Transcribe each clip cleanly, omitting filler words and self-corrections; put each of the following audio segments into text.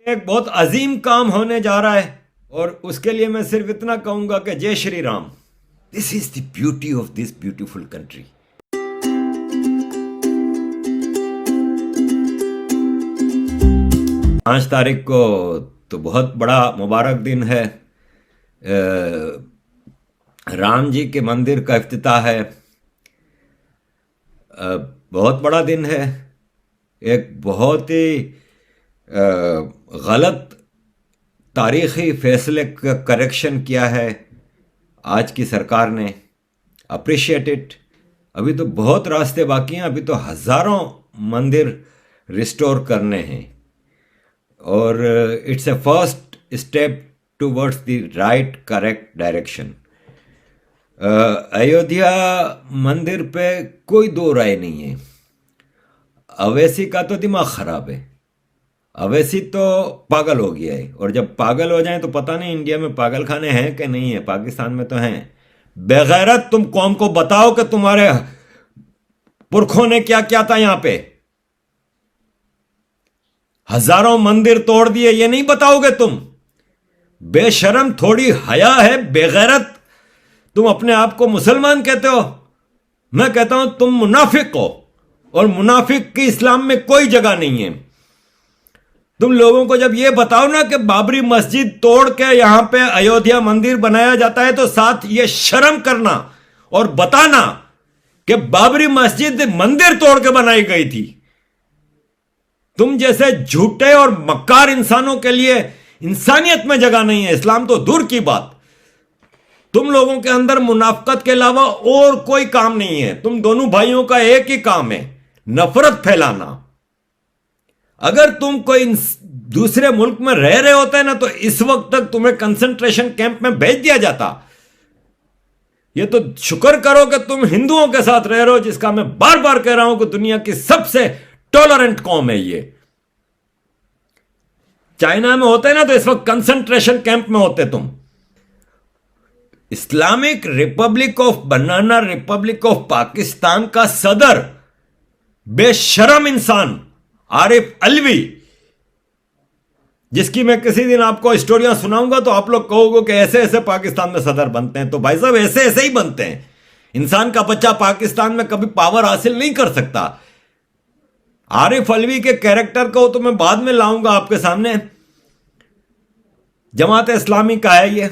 एक बहुत अजीम काम होने जा रहा है और उसके लिए मैं सिर्फ इतना कहूंगा कि जय Shri Ram. This is the beauty of this beautiful country. 5 तारीख को तो बहुत बड़ा मुबारक दिन है। राम जी के मंदिर का इफ्तिताह है। बहुत बड़ा दिन है। एक बहुत ही गलत तारीखी फैसले का करेक्शन किया है आज की सरकार ने। Appreciate it. अभी तो बहुत रास्ते बाकी हैं। अभी तो हज़ारों मंदिर रिस्टोर करने हैं और it's a first step towards the right correct direction. Ayodhya मंदिर पे कोई दो राय नहीं है। अवैसी का तो दिमाग खराब है। अवैसी तो पागल हो गया है और जब पागल हो जाए तो पता नहीं इंडिया में पागल खाने हैं कि नहीं है। पाकिस्तान में तो हैं। बेगैरत, तुम कौम को बताओ कि तुम्हारे पुरखों ने क्या क्या था यहां पे। हजारों मंदिर तोड़ दिए, ये नहीं बताओगे तुम? बेशरम, थोड़ी हया है? बेगैरत, तुम अपने आप को मुसलमान कहते हो। मैं कहता हूं तुम मुनाफिक हो और मुनाफिक की इस्लाम में कोई जगह नहीं है। तुम लोगों को जब यह बताओ ना कि बाबरी मस्जिद तोड़ के यहां पे अयोध्या मंदिर बनाया जाता है तो साथ ये शर्म करना और बताना कि बाबरी मस्जिद मंदिर तोड़ के बनाई गई थी। तुम जैसे झूठे और मक्कार इंसानों के लिए इंसानियत में जगह नहीं है। इस्लाम तो दूर की बात। तुम लोगों के अंदर मुनाफकत के अलावा और कोई काम नहीं है। तुम दोनों भाइयों का एक ही काम है, नफरत फैलाना। अगर तुम कोई दूसरे मुल्क में रह रहे होते ना तो इस वक्त तक तुम्हें कंसंट्रेशन कैंप में भेज दिया जाता। ये तो शुक्र करो कि तुम हिंदुओं के साथ रह रहे हो, जिसका मैं बार बार कह रहा हूं कि दुनिया की सबसे टॉलरेंट कौम है ये। चाइना में होते ना तो इस वक्त कंसंट्रेशन कैंप में होते तुम। Islamic Republic of banana Republic of Pakistan का सदर बेशरम इंसान आरिफ अलवी, जिसकी मैं किसी दिन आपको स्टोरियां सुनाऊंगा तो आप लोग कहोगे कि ऐसे ऐसे पाकिस्तान में सदर बनते हैं। तो भाई साहब, ऐसे ऐसे ही बनते हैं। इंसान का बच्चा पाकिस्तान में कभी पावर हासिल नहीं कर सकता। आरिफ अलवी के कैरेक्टर को तो मैं बाद में लाऊंगा आपके सामने। जमात इस्लामी का है ये।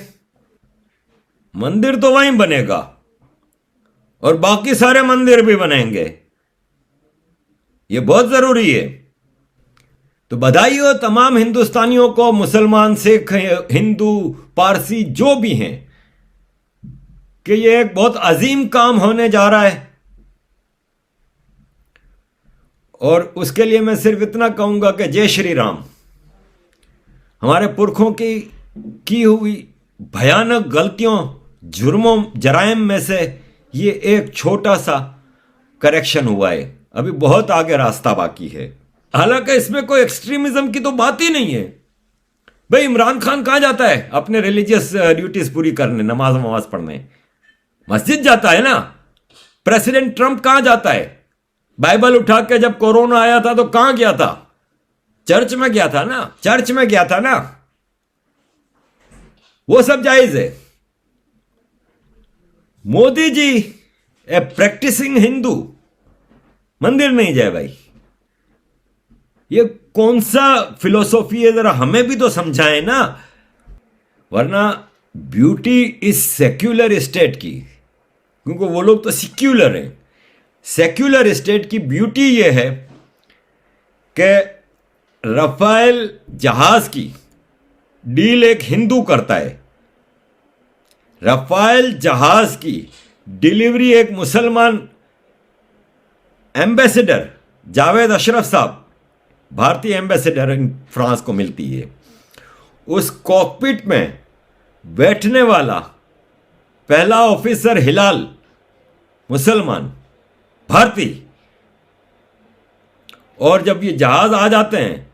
मंदिर तो वहीं बनेगा और बाकी सारे मंदिर भी बनेंगे। ये बहुत जरूरी है। तो बधाई हो तमाम हिंदुस्तानियों को, मुसलमान, सिख, हिंदू, पारसी जो भी हैं, कि ये एक बहुत अजीम काम होने जा रहा है। और उसके लिए मैं सिर्फ इतना कहूंगा कि जय श्री राम। हमारे पुरखों की हुई भयानक गलतियों, जुर्मों, जराइम में से ये एक छोटा सा करेक्शन हुआ है। अभी बहुत आगे रास्ता बाकी है। हालांकि इसमें कोई एक्सट्रीमिज्म की तो बात ही नहीं है। भाई, इमरान खान कहां जाता है अपने रिलीजियस ड्यूटीज पूरी करने, नमाज पढ़ने? मस्जिद जाता है ना। प्रेसिडेंट ट्रंप कहां जाता है? बाइबल उठा के जब कोरोना आया था तो कहां गया था? चर्च में गया था ना। चर्च में गया था ना। वो सब जायज है। मोदी जी ए प्रैक्टिसिंग हिंदू मंदिर नहीं जाए। भाई, ये कौन सा फिलोसॉफी है? जरा हमें भी तो समझाएं ना। वरना ब्यूटी इस सेक्युलर स्टेट की, क्योंकि वो लोग तो सेक्युलर हैं। सेक्युलर स्टेट की ब्यूटी ये है कि राफेल जहाज की डील एक हिंदू करता है। राफेल जहाज की डिलीवरी एक मुसलमान एम्बेसडर जावेद अशरफ साहब, भारतीय एम्बेसडर इन फ्रांस को मिलती है। उस कॉकपिट में बैठने वाला पहला ऑफिसर हिलाल, मुसलमान, भारतीय। और जब ये जहाज आ जाते हैं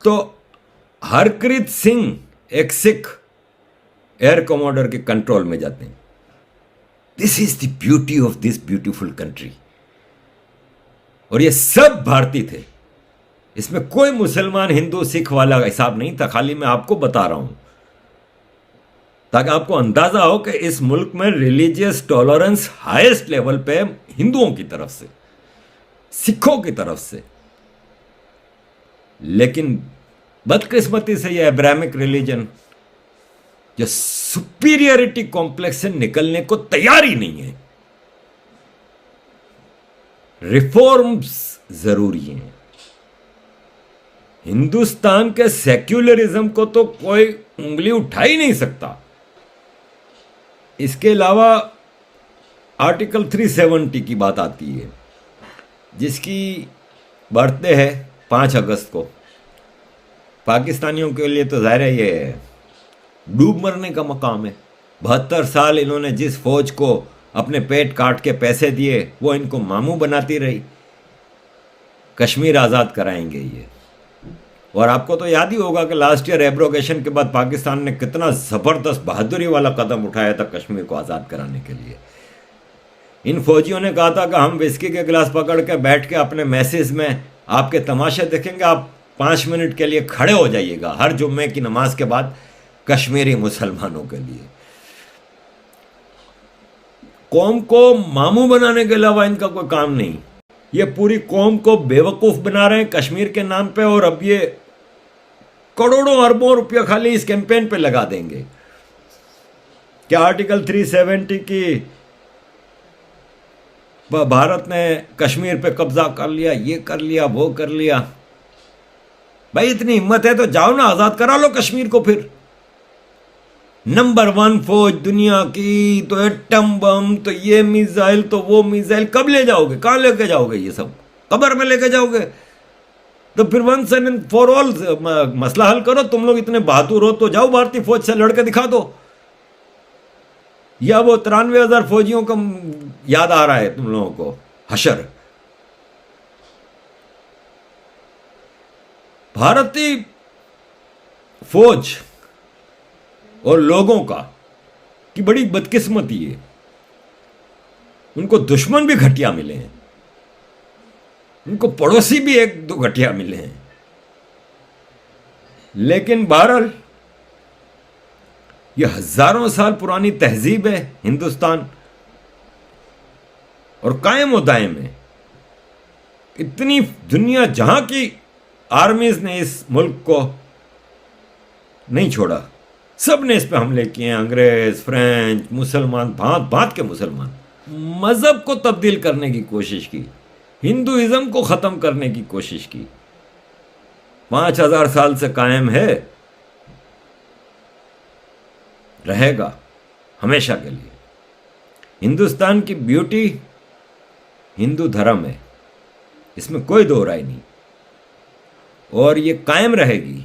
तो हरप्रीत सिंह, एक सिख, एयर कमांडर के कंट्रोल में जाते हैं। This is the beauty of this beautiful country. और ये सब भारतीय थे। इसमें कोई मुसलमान हिंदू सिख वाला हिसाब नहीं था, खाली मैं आपको बता रहा हूं ताकि आपको अंदाजा हो कि इस मुल्क में रिलीजियस टॉलरेंस हाईएस्ट लेवल पे हिंदुओं की तरफ से, सिखों की तरफ से। लेकिन बदकिस्मती से यह अब्राहमिक रिलीजन जो सुपीरियरिटी कॉम्प्लेक्स से निकलने को तैयार ही नहीं है। रिफॉर्म्स जरूरी हैं। हिंदुस्तान के सेक्युलरिज्म को तो कोई उंगली उठा ही नहीं सकता। इसके अलावा आर्टिकल 370 की बात आती है, जिसकी बर्थडे है 5 अगस्त को। पाकिस्तानियों के लिए तो ज़ाहिर है ये डूब मरने का मकाम है। 72 साल इन्होंने जिस फौज को अपने पेट काट के पैसे दिए वो इनको मामू बनाती रही। कश्मीर आज़ाद कराएंगे ये। और आपको तो याद ही होगा कि लास्ट ईयर एब्रोगेशन के बाद पाकिस्तान ने कितना ज़बरदस्त बहादुरी वाला कदम उठाया था कश्मीर को आज़ाद कराने के लिए। इन फौजियों ने कहा था कि हम विस्की के गिलास पकड़ के बैठ के अपने मैसेज में आपके तमाशे देखेंगे, आप 5 मिनट के लिए खड़े हो जाइएगा हर जुम्मे की नमाज के बाद कश्मीरी मुसलमानों के लिए। कौम को मामू बनाने के अलावा इनका कोई काम नहीं। ये पूरी कौम को बेवकूफ बना रहे हैं कश्मीर के नाम पे, और अब ये करोड़ों अरबों रुपया खाली इस कैंपेन पे लगा देंगे। क्या आर्टिकल 370 की भारत ने कश्मीर पे कब्जा कर लिया, ये कर लिया, वो कर लिया। भाई इतनी हिम्मत है तो जाओ ना, आजाद करा लो कश्मीर को। फिर नंबर 1 फौज दुनिया की, तो एटम बम, तो ये मिसाइल, तो वो मिसाइल, कब ले जाओगे? कहां लेके जाओगे? ये सब कब्र में लेके जाओगे? तो फिर वंस एंड फॉर ऑल मसला हल करो। तुम लोग इतने बहादुर हो तो जाओ भारतीय फौज से लड़के दिखा दो। या वो 93,000 फौजियों का याद आ रहा है तुम लोगों को? हशर भारतीय फौज और लोगों का की बड़ी बदकिस्मती है। उनको दुश्मन भी घटिया मिले हैं, उनको पड़ोसी भी 1-2 घटिया मिले हैं। लेकिन बहरहाल यह हजारों साल पुरानी तहजीब है हिंदुस्तान, और कायम और दायम है। इतनी दुनिया जहां की आर्मीज ने इस मुल्क को नहीं छोड़ा, सब ने इस पे हमले किए हैं। अंग्रेज, फ्रेंच, मुसलमान, भांत भांत के मुसलमान। मजहब को तब्दील करने की कोशिश की, हिंदुइज्म को खत्म करने की कोशिश की। 5000 साल से कायम है, रहेगा हमेशा के लिए। हिंदुस्तान की ब्यूटी हिंदू धर्म है, इसमें कोई दो राय नहीं, और ये कायम रहेगी।